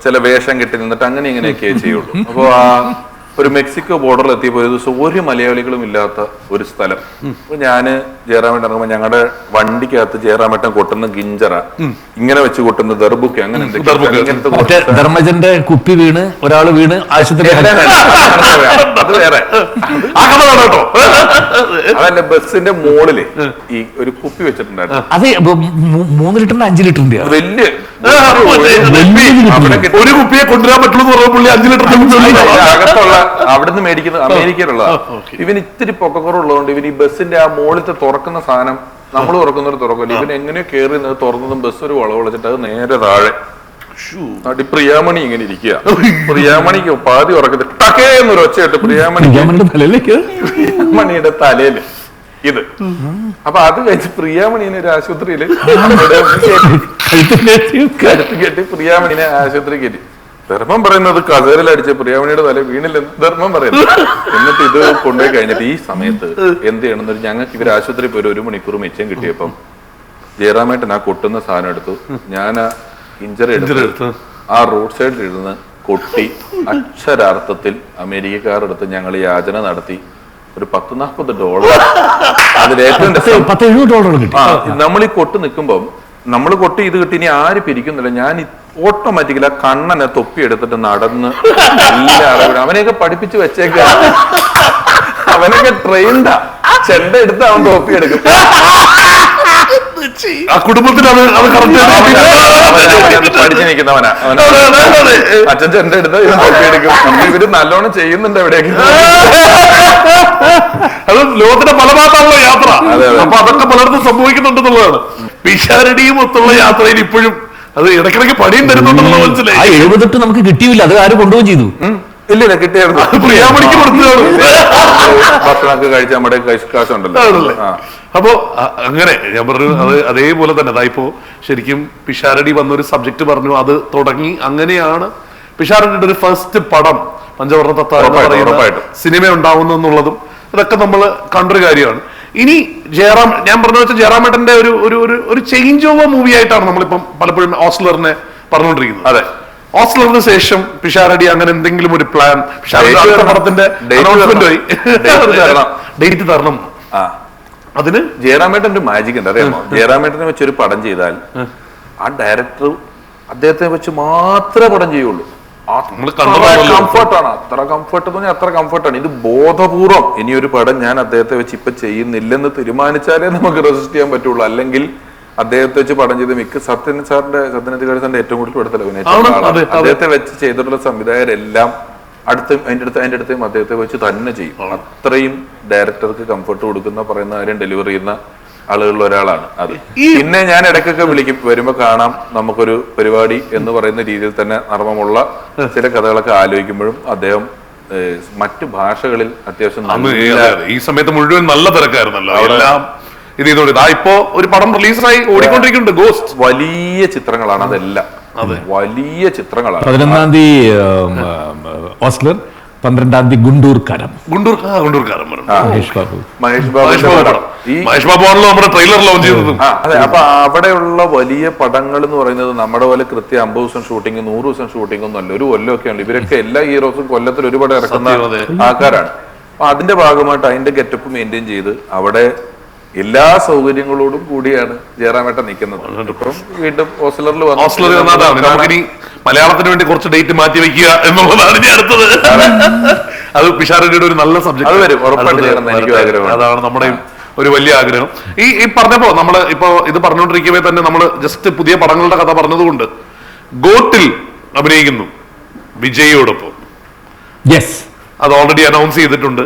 ചില വേഷം കെട്ടി നിന്നിട്ട് അങ്ങനെ ഇങ്ങനെയൊക്കെ ചെയ്യുള്ളൂ. അപ്പൊ ആ ഒരു മെക്സിക്കോ ബോർഡറിൽ എത്തിയപ്പോൾ ഒരു ദിവസം ഒരു മലയാളികളും ഇല്ലാത്ത ഒരു സ്ഥലം. അപ്പൊ ഞാന് ജയറാമേട്ടൻ ഇറങ്ങുമ്പോൾ ഞങ്ങളുടെ വണ്ടിക്കകത്ത് ജയറാമേട്ടൻ കൊട്ടുന്ന ഗിഞ്ചറ, ഇങ്ങനെ വെച്ച് കൊട്ടുന്ന ദർബുക്ക്, അങ്ങനെ ധർമ്മജന്റെ കുപ്പി വീണ് ഒരാള് വീണ് ആശുപത്രി. അത് വേറെ അതല്ല, ബസ്സിന്റെ മോളില് ഈ ഒരു കുപ്പി വെച്ചിട്ടുണ്ടായിരുന്നു. അത് 3 ലിറ്ററിന്റെ 5 ലിറ്ററിന്റെ വലിയ ഒരു കുപ്പിയെ കൊണ്ടുവരാൻ പറ്റുള്ളൂ പുള്ളി 5 ലിറ്റർ അകത്തുള്ള അവിടുന്ന് മേടിക്കുന്നത് അമേരിക്കയിലുള്ളതാണ്. ഇവന് ഇത്തിരി പൊക്കക്കുറവുള്ളതുകൊണ്ട് ഇവൻ ഈ ബസ്സിന്റെ ആ മോളിത്തെ തുറക്കുന്ന സാധനം നമ്മൾ തുറക്കുന്നൊരു തുറക്കില്ല. ഇവൻ എങ്ങനെയോ കയറി തുറന്നതും ബസ് ഒരു വളവ് വിളിച്ചിട്ട് അത് നേരെ താഴെ അടി പ്രിയാമണി ഇങ്ങനെ ഇരിക്കുക. പ്രിയാമണിക്ക് പാതി ഉറക്കത്തിൽ ടക്കേ എന്നൊരു ഒച്ചയായിട്ട് പ്രിയാമണിയുടെ തലയില് ഇത്. അപ്പൊ അത് കഴിച്ച് പ്രിയാമണിനെ ഒരു ആശുപത്രിയില് കരുത്ത് കെട്ടി പ്രിയാമണിനെ ആശുപത്രി കയറ്റി. ധർമ്മം പറയുന്നത് കസേരയിലടിച്ച് പ്രിയാമണിയുടെ തല വീണില്ലെന്ന് ധർമ്മം പറയുന്നത്. എന്നിട്ട് ഇത് കൊണ്ടുപോയി കഴിഞ്ഞിട്ട് ഈ സമയത്ത് എന്ത് ചെയ്യണമെന്ന് ഞങ്ങൾക്ക് ഇവർ ആശുപത്രി പോയി 1 മണിക്കൂർ മിച്ചം കിട്ടിയപ്പം ജയറാമേട്ടൻ ആ കൊട്ടുന്ന സാധനം എടുത്തു. ഞാൻ ആ ഇഞ്ചറി എടുത്ത് ആ റോഡ് സൈഡിൽ ഇരുന്ന് കൊട്ടി അക്ഷരാർത്ഥത്തിൽ അമേരിക്കക്കാരെടുത്ത് ഞങ്ങൾ യാചന നടത്തി ഒരു $40-40. അതിലേറ്റവും നമ്മൾ ഈ കൊട്ട് നിൽക്കുമ്പം നമ്മൾ കൊട്ടി ഇത് കിട്ടി ഇനി ആര് പിരിക്കുന്നില്ല. ഞാൻ ഓട്ടോമാറ്റിക്കലി ആ കണ്ണനെ തൊപ്പി എടുത്തിട്ട് നടന്ന് എല്ലാവരും അവനെയൊക്കെ പഠിപ്പിച്ചു വെച്ചേക്ക. അവനൊക്കെ ട്രെയിൻഡാ. ചെണ്ട എടുത്ത് അവൻ തൊപ്പി എടുക്കും. ആ കുടുംബത്തിൽ പഠിച്ചു നിൽക്കുന്നവനാ. അച്ഛൻ ചെണ്ട എടുത്ത് ഇവൻ തൊപ്പി എടുക്കും. ഇവര് നല്ലോണം ചെയ്യുന്നുണ്ട് എവിടെയൊക്കെ. അത് ലോകത്തിന്റെ പല ഭാഗത്തുള്ള യാത്ര. അപ്പൊ അതൊക്കെ പലയിടത്തും സംഭവിക്കുന്നുണ്ടെന്നുള്ളതാണ്. പിഷാരടിയും ഒത്തുള്ള യാത്രയിൽ ഇപ്പോഴും അത് ഇടയ്ക്കിടയ്ക്ക് പണിയും തരുന്നുണ്ടെന്നുള്ള മനസ്സിലായി. 78 നമുക്ക് കിട്ടിയില്ല. അത് ആരും കൊണ്ടുപോകും ചെയ്തു. ഇല്ലില്ല കിട്ടിയായിരുന്നു. പ്രിയാമണിക്ക് കൊടുത്തതാണ്. ഭക്ഷണമൊക്കെ കഴിച്ച് നമ്മുടെ കാശുണ്ടല്ലോ. അപ്പോ അങ്ങനെ ഞാൻ പറഞ്ഞു. അത് അതേപോലെ തന്നെ അതായിപ്പോ ശരിക്കും പിഷാരടി വന്നൊരു സബ്ജക്ട് പറഞ്ഞു. അത് തുടങ്ങി അങ്ങനെയാണ് പിഷാരടിയുടെ ഒരു ഫസ്റ്റ് പടം പഞ്ചവർണ്ണ തത്ത എന്ന് പറയുന്ന സിനിമ ഉണ്ടാവുന്നു എന്നുള്ളതും ഇതൊക്കെ നമ്മൾ കണ്ടൊരു കാര്യമാണ്. ഇനി ജയറാം ഞാൻ പറഞ്ഞു വെച്ചാൽ ജയറാമേട്ടന്റെ ഒരു ചേഞ്ച് ഓവർ മൂവി ആയിട്ടാണ് നമ്മളിപ്പം പലപ്പോഴും ഓസ്ലറിനെ പറഞ്ഞുകൊണ്ടിരിക്കുന്നത്. അതെ, ഓസ്ലറിന് ശേഷം പിഷാരടി അങ്ങനെ എന്തെങ്കിലും ഒരു പ്ലാൻ പടത്തിന്റെ അനൗൺസ്മെന്റുമായി ഡേറ്റ് തരണം. അതിന് ജയറാമേട്ടൻ ഒരു മാജിക് ഉണ്ട് അറിയാമോ? ജയറാമേട്ടനെ വെച്ചൊരു പടം ചെയ്താൽ ആ ഡയറക്ടർ അദ്ദേഹത്തെ വെച്ച് മാത്രമേ പടം ചെയ്യുള്ളൂ. കംഫർട്ടാണ്. അത്ര കംഫർട്ട് തോന്നി അത്ര കംഫർട്ടാണ്. ഇത് ബോധപൂർവം ഇനിയൊരു പടം ഞാൻ അദ്ദേഹത്തെ വെച്ച് ഇപ്പൊ ചെയ്യുന്നില്ലെന്ന് തീരുമാനിച്ചാലേ നമുക്ക് റെസിസ്റ്റ് ചെയ്യാൻ പറ്റുള്ളൂ. അല്ലെങ്കിൽ അദ്ദേഹത്തെ വെച്ച് പടം ചെയ്ത് മിക്ക സത്യജിത് സാറിന്റെ ഏറ്റവും കൂടുതൽ എടുത്തല്ലോ അദ്ദേഹത്തെ വെച്ച് ചെയ്തിട്ടുള്ള സംവിധായകരെല്ലാം അതിന്റെ അടുത്തേയും അദ്ദേഹത്തെ വെച്ച് തന്നെ ചെയ്യും. അത്രയും ഡയറക്ടർക്ക് കംഫർട്ട് കൊടുക്കുന്ന പറയുന്ന കാര്യം ഡെലിവർ ചെയ്യുന്ന ആളുകളിൽ ഒരാളാണ് അത്. പിന്നെ ഞാൻ ഇടയ്ക്കൊക്കെ വിളിക്കും, വരുമ്പോ കാണാം നമുക്കൊരു പരിപാടി എന്ന് പറയുന്ന രീതിയിൽ തന്നെ നർമ്മമുള്ള ചില കഥകളൊക്കെ ആലോചിക്കുമ്പോഴും അദ്ദേഹം മറ്റു ഭാഷകളിൽ അത്യാവശ്യം ഈ സമയത്ത് മുഴുവൻ നല്ല തിരക്കായിരുന്നല്ലോ. എല്ലാം ഇത് ചെയ്തോളൂ. ഇപ്പോ ഒരു പടം റിലീസായി ഓടിക്കൊണ്ടിരിക്കുന്നുണ്ട്, ഗോസ്റ്റ്. വലിയ ചിത്രങ്ങളാണ് അതെല്ലാം. വലിയ ചിത്രങ്ങളാണ്. 11-ാം തീയതി ഓസ്ലർ, 12-ാം തീയതി ഗുണ്ടൂർ കാരം. മഹേഷ് ബാബു ആണല്ലോ നമ്മുടെ ട്രെയിലർ ലോഞ്ച് ചെയ്തത്. അതെ. അപ്പൊ അവിടെയുള്ള വലിയ പടങ്ങൾ എന്ന് പറയുന്നത് നമ്മുടെ പോലെ കൃത്യം 50 ദിവസം ഷൂട്ടിങ് 100 ദിവസം ഷൂട്ടിംഗ് ഒന്നും അല്ല, ഒരു കൊല്ലമൊക്കെയാണ്. ഇവരൊക്കെ എല്ലാ ഹീറോസും കൊല്ലത്തിൽ ഒരുപാട് ഇറക്കുന്ന ആൾക്കാരാണ്. അപ്പൊ അതിന്റെ ഭാഗമായിട്ട് അതിന്റെ ഗെറ്റപ്പ് മെയിൻറ്റെയിൻ ചെയ്ത് അവിടെ എല്ലാ സൗകര്യങ്ങളോടും കൂടിയാണ് ജയറാമേട്ടൻ നിൽക്കുന്നത്. ഇപ്പം വീണ്ടും ഓസ്ലറിൽ നമുക്കിനി മലയാളത്തിന് വേണ്ടി കുറച്ച് ഡേറ്റ് മാറ്റി വെക്കുക എന്നുള്ളതാണ് ഇനി അടുത്തത്. അത് പിഷാരടിയുടെ ഒരു നല്ല സബ്ജക്ട്. അതാണ് നമ്മുടെ ഒരു വലിയ ആഗ്രഹം. ഈ പറഞ്ഞപ്പോ നമ്മള് ഇപ്പൊ ഇത് പറഞ്ഞുകൊണ്ടിരിക്കവേ തന്നെ നമ്മള് ജസ്റ്റ് പുതിയ പടങ്ങളുടെ കഥ പറഞ്ഞതുകൊണ്ട് ഗോട്ടിൽ അഭിനയിക്കുന്നു വിജയോടൊപ്പം. അത് ഓൾറെഡി അനൗൺസ് ചെയ്തിട്ടുണ്ട്.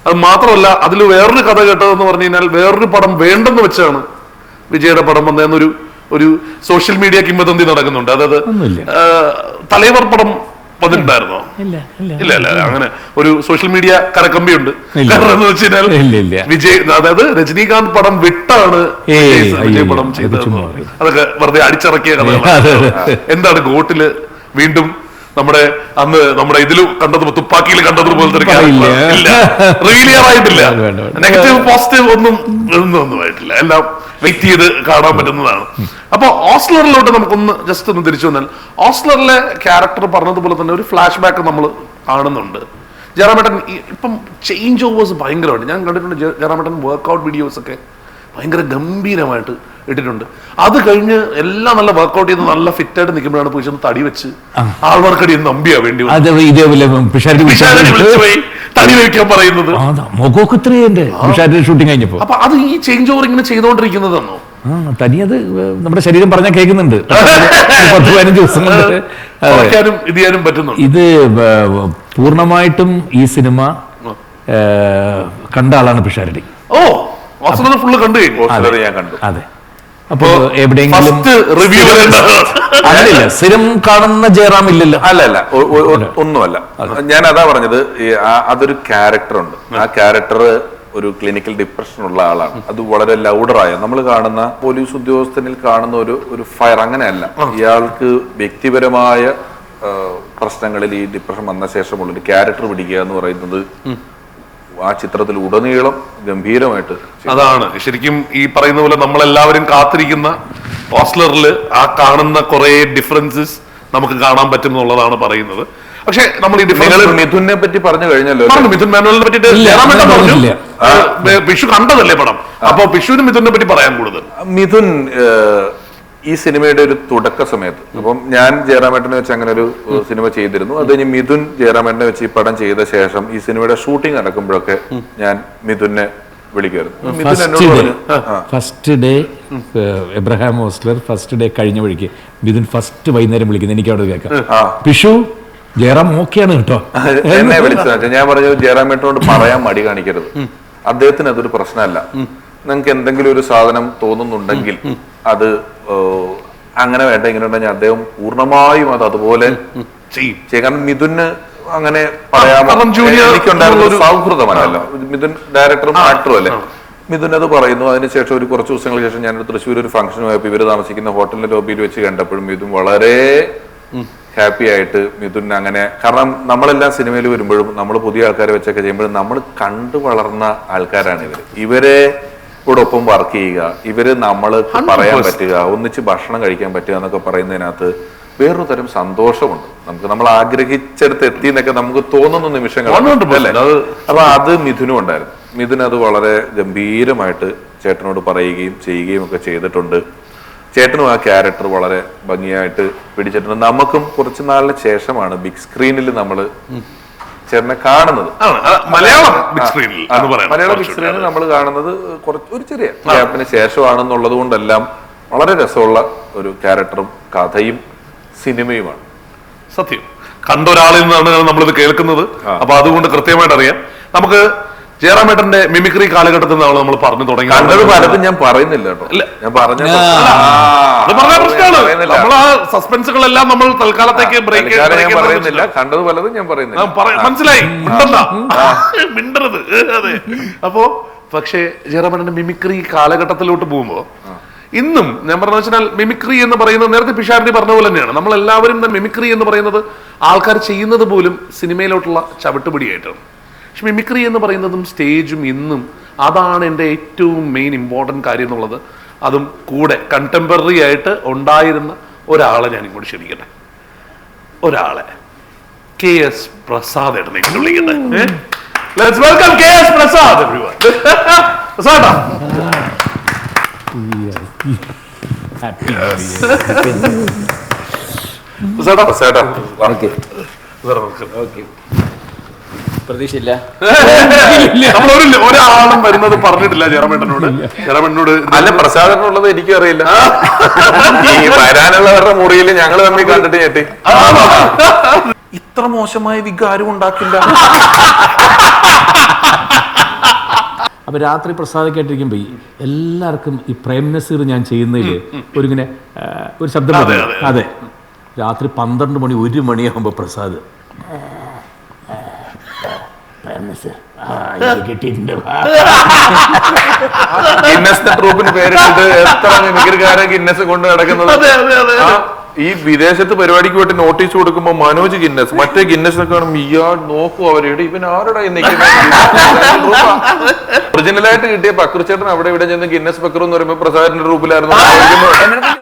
അത് മാത്രമല്ല, അതിൽ വേറൊരു കഥ കേട്ടതെന്ന് പറഞ്ഞു കഴിഞ്ഞാൽ വേറൊരു പടം വേണ്ടെന്ന് വെച്ചാണ് വിജയുടെ പടം വന്നതെന്നൊരു സോഷ്യൽ മീഡിയ കിംവദന്തി നടക്കുന്നുണ്ട്. അതായത് തലൈവർ പടം വന്നിട്ടുണ്ടായിരുന്നോ? ഇല്ല. അങ്ങനെ ഒരു സോഷ്യൽ മീഡിയ കരക്കമ്പിയുണ്ട്. കാരണം എന്ന് വെച്ച് കഴിഞ്ഞാൽ വിജയ്, അതായത് രജനീകാന്ത് പടം വിട്ടാണ് വിജയ് പടം ചെയ്തത്. അതൊക്കെ വെറുതെ അടിച്ചിറക്കിയ കഥകളാണ്. എന്താണ് ഗോട്ടില് വീണ്ടും നമ്മുടെ ഇതിലും കണ്ടത് തുപ്പാക്കിയിൽ കണ്ടത് പോലത്തെ റിവീലിയർ ആയിട്ടില്ല. നെഗറ്റീവ് പോസിറ്റീവ് ഒന്നും ആയിട്ടില്ല. എല്ലാം വെയിറ്റ് ചെയ്ത് കാണാൻ പറ്റുന്നതാണ്. അപ്പൊ ഓസ്ലറിലോട്ട് നമുക്കൊന്ന് ജസ്റ്റ് ഒന്ന് തിരിച്ചു വന്നാൽ, ഓസ്ലറിലെ ക്യാരക്ടർ പറഞ്ഞതുപോലെ തന്നെ ഒരു ഫ്ലാഷ് ബാക്ക് നമ്മൾ കാണുന്നുണ്ട്. ജയറാമേട്ടൻ ഇപ്പം ചേഞ്ച് ഓവേഴ്സ് ഭയങ്കരമായിട്ട് ഞാൻ കണ്ടിട്ടുണ്ട്. ജയറാമേട്ടൻ വർക്ക്ഔട്ട് വീഡിയോസ് ഒക്കെ ഭയങ്കര ഗംഭീരമായിട്ട് ഇട്ടിട്ടുണ്ട്. അത് കഴിഞ്ഞ് എല്ലാം നല്ല വർക്ക്ഔട്ട് ചെയ്ത് നല്ല ഫിറ്റ് ആയിട്ട് നിൽക്കുമ്പോഴാണ് പോയി തടി വെച്ച് ആൾമാർക്കടി നമ്പിയാ വേണ്ടി തടി വെക്കാൻ പറയുന്നത്. ഷൂട്ടിംഗ് കഴിഞ്ഞപ്പോ അപ്പൊ അത് ഈ ചേഞ്ച് ഓവർ ഇങ്ങനെ ചെയ്തോണ്ടിരിക്കുന്നതാണോ? തനിയത് നമ്മുടെ ശരീരം പറഞ്ഞാൽ കേൾക്കുന്നുണ്ട്. 10-15 ദിവസം കൊണ്ട് ഇത് ചെയ്യാനും പറ്റുന്നു. ഇത് പൂർണ്ണമായിട്ടും ഈ സിനിമ കണ്ട ആളാണ് പിഷാരടി. ഫുള്ള് കണ്ടു. അതെ. അപ്പൊ എവിടെയെങ്കിലും റിവ്യൂ അല്ലല്ല സ്ഥിരം കാണുന്ന ജയറാം ഇല്ലല്ലോ. അല്ല ഒന്നുമല്ല. ഞാൻ അതാ പറഞ്ഞത്, അതൊരു ക്യാരക്ടർ ഉണ്ട്. ആ ക്യാരക്ടർ ഒരു ക്ലിനിക്കൽ ഡിപ്രഷൻ ഉള്ള ആളാണ്. അത് വളരെ ലൗഡറായ നമ്മൾ കാണുന്ന പോലീസ് ഉദ്യോഗസ്ഥനിൽ കാണുന്ന ഒരു ഫയർ അങ്ങനെയല്ല. ഇയാൾക്ക് വ്യക്തിപരമായ പ്രശ്നങ്ങളിൽ ഈ ഡിപ്രഷൻ വന്ന ശേഷമുള്ള ഒരു ക്യാരക്ടർ പിടിക്കുക എന്ന് പറയുന്നത് ആ ചിത്രത്തിൽ ഉടനീളം ഗംഭീരമായിട്ട്. അതാണ് ശരിക്കും ഈ പറയുന്ന പോലെ നമ്മളെല്ലാവരും കാത്തിരിക്കുന്ന ഓസ്ലറിൽ ആ കാണുന്ന കുറെ ഡിഫറൻസസ് നമുക്ക് കാണാൻ പറ്റും എന്നുള്ളതാണ് പറയുന്നത്. പക്ഷെ നമ്മൾ ഈ മിഥുനെ പറ്റി പറഞ്ഞു കഴിഞ്ഞല്ലോ. മിഥുൻ മാനുവലിനെ പറ്റിട്ട് പറഞ്ഞു. പിഷു കണ്ടതല്ലേ പടം, അപ്പൊ പിഷുവിന് മിഥുനെ പറ്റി പറയാൻ കൂടുതൽ. മിഥുൻ ഈ സിനിമയുടെ ഒരു തുടക്ക സമയത്ത്, അപ്പം ഞാൻ ജയറാമേട്ടനെ വെച്ച് അങ്ങനെ ഒരു സിനിമ ചെയ്തിരുന്നു. അത് കഴിഞ്ഞ് മിഥുൻ ജയറാമേട്ടനെ വെച്ച് ഈ പടം ചെയ്ത ശേഷം ഈ സിനിമയുടെ ഷൂട്ടിംഗ് നടക്കുമ്പോഴൊക്കെ ഞാൻ മിഥുനെ വിളിക്കുമായിരുന്നു. മിഥുൻ എന്നോട് പറഞ്ഞു, first day Abraham Ozler first day കഴിഞ്ഞ വഴിക്ക് മിഥുൻ ഫസ്റ്റ് വൈകുന്നേരം വിളിക്കുന്നത് എനിക്ക് അവിടെ കേൾക്കാം. പിഷു ജയറാം ഓക്കെയാണ് കേട്ടോ. എന്നെ വിളിച്ചു. ഞാൻ പറഞ്ഞു ജയറാമേട്ടനോട് പറയാൻ മടി കാണിക്കരുത്, അദ്ദേഹത്തിന് അതൊരു പ്രശ്നമല്ല. നിങ്ങൾക്ക് എന്തെങ്കിലും ഒരു സാധനം തോന്നുന്നുണ്ടെങ്കിൽ അത് അങ്ങനെ വേണ്ട ഇങ്ങനെ ഉണ്ടെങ്കിൽ അദ്ദേഹം പൂർണ്ണമായും അത് അതുപോലെ ചെയ്യും. കാരണം മിഥുന് അങ്ങനെ പറയാമോ, എനിക്കുണ്ടായിരുന്ന ഒരു സൗഹൃദമല്ലല്ലോ. മിഥുൻ ഡയറക്ടറും ആക്ടറും അല്ലേ. മിഥുൻ അത് പറയുന്നു. അതിനുശേഷം ഒരു കുറച്ച് ദിവസങ്ങൾക്ക് ശേഷം ഞാൻ തൃശ്ശൂർ ഒരു ഫംഗ്ഷൻ പോയപ്പോൾ ഇവര് താമസിക്കുന്ന ഹോട്ടലിന്റെ ലോബിയിൽ വെച്ച് കണ്ടപ്പോഴും മിഥുൻ വളരെ ഹാപ്പി ആയിട്ട് മിഥുൻ അങ്ങനെ, കാരണം നമ്മളെല്ലാം സിനിമയിൽ വരുമ്പോഴും നമ്മൾ പുതിയ ആൾക്കാരെ വെച്ചൊക്കെ ചെയ്യുമ്പോഴും നമ്മൾ കണ്ടു വളർന്ന ആൾക്കാരാണ് ഇവരെ ഒപ്പം വർക്ക് ചെയ്യുക, ഇവര് നമ്മള് പറയാൻ പറ്റുക, ഒന്നിച്ച് ഭക്ഷണം കഴിക്കാൻ പറ്റുക എന്നൊക്കെ പറയുന്നതിനകത്ത് വേറൊരു തരം സന്തോഷമുണ്ട്. നമുക്ക് നമ്മൾ ആഗ്രഹിച്ചെടുത്ത് എത്തി എന്നൊക്കെ നമുക്ക് തോന്നുന്ന നിമിഷങ്ങളല്ലേ. അപ്പൊ അത് മിഥുനും ഉണ്ടായിരുന്നു. മിഥുൻ അത് വളരെ ഗംഭീരമായിട്ട് ചേട്ടനോട് പറയുകയും ചെയ്യുകയും ഒക്കെ ചെയ്തിട്ടുണ്ട്. ചേട്ടനും ആ ക്യാരക്ടർ വളരെ ഭംഗിയായിട്ട് പിടിച്ചിട്ടുണ്ട്. നമുക്കും കുറച്ചു നാളിന് ശേഷമാണ് ബിഗ് സ്ക്രീനിൽ നമ്മള് ചേട്ടനെ കാണുന്നത്. മലയാളം ബിഗ് സ്ക്രീനിൽ നമ്മൾ കാണുന്നത് ഒരു ചെറിയ ഗ്യാപ്പിന് ശേഷമാണെന്നുള്ളത് കൊണ്ടെല്ലാം വളരെ രസമുള്ള ഒരു ക്യാരക്ടറും കഥയും സിനിമയുമാണ്. സത്യം കണ്ട ഒരാളിൽ നിന്നാണ് നമ്മളിത് കേൾക്കുന്നത്. അപ്പൊ അതുകൊണ്ട് കൃത്യമായിട്ട് അറിയാം. നമുക്ക് ജയറാമേട്ടന്റെ മിമിക്രി കാലഘട്ടത്തിൽ നിന്നാണ് നമ്മൾ പറഞ്ഞു തുടങ്ങി. കണ്ടത് പലതും ഞാൻ പറയുന്നില്ല കേട്ടോ. ഞാൻ പറഞ്ഞ പ്രശ്നമാണ്. നമ്മൾ ആ സസ്പെൻസുകളെല്ലാം നമ്മൾ തൽക്കാലത്തേക്ക് ബ്രേക്ക് പറയുന്നില്ല. കണ്ടത് പലതും ഞാൻ പറയുന്നില്ല. മനസ്സിലായി, മിണ്ടരുത്. അതെ. അപ്പോ പക്ഷേ ജയറാമേട്ടന്റെ മിമിക്രി കാലഘട്ടത്തിലോട്ട് പോകുമ്പോ ഇന്നും ഞാൻ പറഞ്ഞ വെച്ചാൽ മിമിക്രി എന്ന് പറയുന്നത് നേരത്തെ പിഷാരടി പറഞ്ഞ പോലെ തന്നെയാണ്. നമ്മൾ എല്ലാവരും മിമിക്രി എന്ന് പറയുന്നത് ആൾക്കാർ ചെയ്യുന്നത് പോലും സിനിമയിലോട്ടുള്ള ചവിട്ടുപിടിയായിട്ടാണ്. പക്ഷെ മിമിക്രി എന്ന് പറയുന്നതും സ്റ്റേജും ഇന്നും അതാണ് എൻ്റെ ഏറ്റവും മെയിൻ ഇമ്പോർട്ടൻറ്റ് കാര്യം എന്നുള്ളത്. അതും കൂടെ കണ്ടംപററി ആയിട്ട് ഉണ്ടായിരുന്ന ഒരാളെ ഞാൻ ഇങ്ങോട്ട് ക്ഷണിക്കട്ടെ. ഒരാളെ KS പ്രസാദ് ഏട്ടനെ വിളിക്കട്ടെ. Let's welcome KS Prasad everyone. Prasad പ്രതീക്ഷയില്ല. ഒരാളും വരുന്നത് പറഞ്ഞിട്ടില്ല ജയറാമേട്ടനോട്. അല്ല, പ്രസാദനുള്ളത് എനിക്കും അറിയില്ല. ഈ വരാനുള്ളവരുടെ മുറിയിൽ ഞങ്ങൾ തമ്മിൽ കണ്ടിട്ട് ഞെട്ടി. ഇത്ര മോശമായ വികാരം ഉണ്ടാക്കില്ല. അപ്പൊ രാത്രി പ്രസാദ് കേട്ടിരിക്കുമ്പോ എല്ലാവർക്കും ഈ പ്രേം നസീർ ഞാൻ ചെയ്യുന്നതില് ഒരിങ്ങനെ ഒരു ശബ്ദം വരും. അതെ, രാത്രി 12 മണി 1 മണിയാകുമ്പോ പ്രസാദ് ഗിന്നസ് ട്രൂപ്പിന് പേരിട്ടിട്ട് എത്ര മിമിക്രിക്കാരെ ഗിന്നസ് കൊണ്ട് നടക്കുന്നത്. ഈ വിദേശത്ത് പരിപാടിക്ക് പോയിട്ട് നോട്ടീസ് കൊടുക്കുമ്പോ മനോജ് ഗിന്നസ്, മറ്റേ ഗിന്നസ് ഒക്കെ കാണുമ്പോ ഇയാൾ നോക്കും അവരുടെ ഇവൻ ആരുടെ ഒറിജിനലായിട്ട് കിട്ടിയ പക്രുച്ചേട്ടൻ അവിടെ ഇവിടെ ചെന്ന് ഗിന്നസ് പക്രു എന്ന് പറയുമ്പോ പ്രസാദിന്റെ ട്രൂപ്പിലായിരുന്നു.